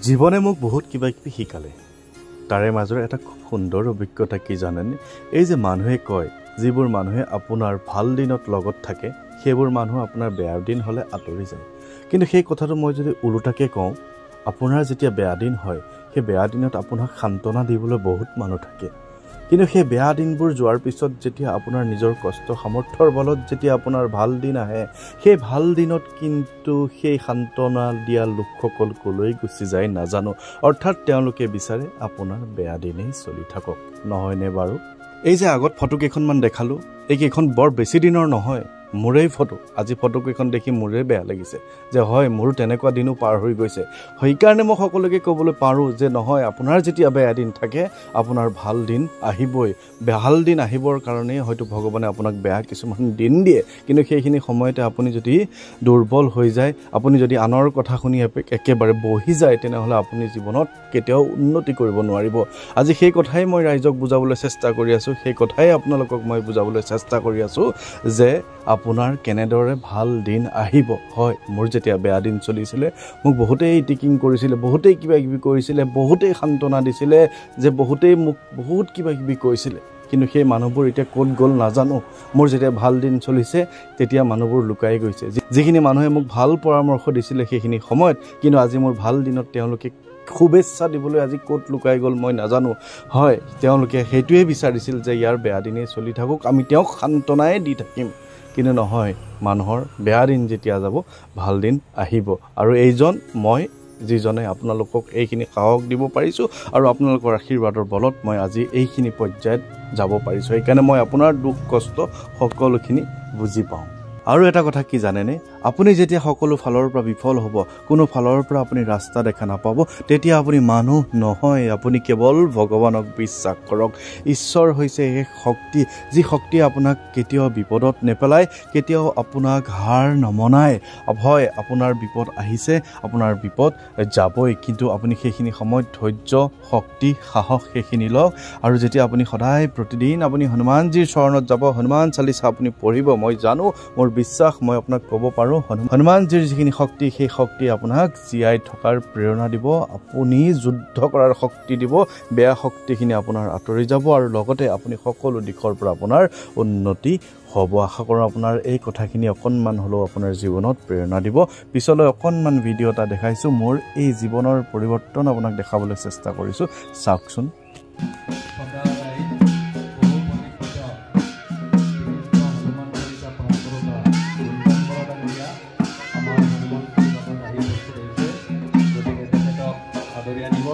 জীৱনে মোক বহুত কিবা কিবি শিকালে তাৰে মাজৰ এটা খুব সুন্দৰ অভিজ্ঞতা কি জানেনে এই যে মানুহে কয় যিবোৰ মানুহে আপোনাৰ ভাল দিনত লগত থাকে সেইবোৰ মানুহ আপোনাৰ বেয়া দিন হলে আঁতৰি যায় কিন্তু সেই কথাটো মই যদি উলটাকে কওঁ আপোনাৰ যেতিয়া বেয়া দিন হয় সেই বেয়া দিনত আপোনাক সান্তনা দিবলৈ বহুত মানুহ থাকে কিন্তু সেই বেয়া দিনবোৰ যোৱাৰ পিছত যেতিয়া আপোনাৰ নিজৰ কষ্ট সামৰ্থ্যৰ বলত যেতিয়া আপোনাৰ ভাল দিন আহে সেই ভাল দিনত কিন্তু সেই সান্তনা দিয়া লোকসকল কলৈ গুচি যায় নাজানো অৰ্থাৎ তেওঁলোকে বিচাৰে আপোনাৰ বেয়া দিনেই চলি থাকক নহয়নে বাৰু এই যে আগত ফটো কেইখনমান দেখালো এই কেইখন বৰ বেছি দিনৰ নহয় মোৰেই ফটো আজি ফটো কেইখন দেখি মোৰে বেয়া লাগিছে যে হয় মোৰো তেনেকুৱা দিনো পাৰ হৈ গৈছে সেইকাৰণে মই সকলোকে ক'বলৈ পাৰোঁ যে নহয় আপোনাৰ যেতিয়া বেয়া দিন থাকে আপোনাৰ ভাল দিন আহিবই ভাল দিন আহিবৰ কাৰণে হয়তো ভগৱানে আপোনাক বেয়া কিছুমান দিন দিয়ে কিন্তু সেইখিনি সময়তে আপুনি যদি দুৰ্বল হৈ যায় আপুনি যদি আনৰ কথা শুনি একেবাৰে বহি যায় তেনেহ'লে আপুনি জীৱনত কেতিয়াও উন্নতি কৰিব নোৱাৰিব আজি সেই কথাই মই ৰাইজক বুজাবলৈ চেষ্টা কৰি আছোঁ সেই কথাই আপোনালোকক মই বুজাবলৈ চেষ্টা কৰি আছোঁ যে আপোনাৰ কেনেদৰে ভাল দিন আহিব হয় মোৰ যেতিয়া বেয়া দিন চলিছিলে মোক বহুতেই টিকিং কৰিছিলে বহুতেই কিবা কিবি কৰিছিলে বহুতেই সান্তনা দিছিলে যে বহুতেই মোক বহুত কিবা কিবি কৈছিলে কিন্তু সেই মানুহবোৰ এতিয়া ক'ত গ'ল নাজানো মোৰ যেতিয়া ভাল দিন চলিছে তেতিয়া মানুহবোৰ লুকাই গৈছে যিখিনি মানুহে মোক ভাল পৰামৰ্শ দিছিলে সেইখিনি সময়ত কিন্তু আজি মোৰ ভাল দিনত তেওঁলোকে শুভেচ্ছা দিবলৈ আজি ক'ত লুকাই গ'ল মই নাজানো হয় তেওঁলোকে সেইটোৱে বিচাৰিছিল যে ইয়াৰ বেয়া দিনেই চলি থাকক আমি তেওঁক সান্তনাই দি থাকিম কিন্তু নহয় মানুহৰ বেয়া দিন যেতিয়া যাব ভাল দিন আহিব আৰু এইজন মই যিজনে আপোনালোকক এইখিনি সাহস দিব পাৰিছোঁ আৰু আপোনালোকৰ আশীৰ্বাদৰ বলত মই আজি এইখিনি পৰ্যায়ত যাব পাৰিছোঁ সেইকাৰণে মই আপোনাৰ দুখ কষ্ট সকলোখিনি বুজি পাওঁ আৰু এটা কথা কি জানেনে আপুনি যেতিয়া সকলো ফালৰ পৰা বিফল হ'ব কোনো ফালৰ পৰা আপুনি ৰাস্তা দেখা নাপাব তেতিয়া আপুনি মানুহ নহয় আপুনি কেৱল ভগৱানক বিশ্বাস কৰক ঈশ্বৰ হৈছে এক শক্তি যি শক্তিয়ে আপোনাক কেতিয়াও বিপদত নেপেলায় কেতিয়াও আপোনাক হাৰ নমনায় হয় আপোনাৰ বিপদ আহিছে আপোনাৰ বিপদ যাবই কিন্তু আপুনি সেইখিনি সময়ত ধৈৰ্য শক্তি সাহস সেইখিনি লওক আৰু যেতিয়া আপুনি সদায় প্ৰতিদিন আপুনি হনুমানজীৰ চৰণত যাব হনুমান চালিচা আপুনি পঢ়িব মই জানো মোৰ বিশ্বাস মই আপোনাক ক'ব পাৰোঁ হনুমানজীৰ যিখিনি শক্তি সেই শক্তি আপোনাক জীয়াই থকাৰ প্ৰেৰণা দিব আপুনি যুদ্ধ কৰাৰ শক্তি দিব বেয়া শক্তিখিনি আপোনাৰ আঁতৰি যাব আৰু লগতে আপুনি সকলো দিশৰ পৰা আপোনাৰ উন্নতি হ'ব আশা কৰোঁ আপোনাৰ এই কথাখিনি অকণমান হ'লেও আপোনাৰ জীৱনত প্ৰেৰণা দিব পিছলৈ অকণমান ভিডিঅ' এটা দেখাইছোঁ মোৰ এই জীৱনৰ পৰিৱৰ্তন আপোনাক দেখাবলৈ চেষ্টা কৰিছোঁ চাওকচোন আদৰি আনিব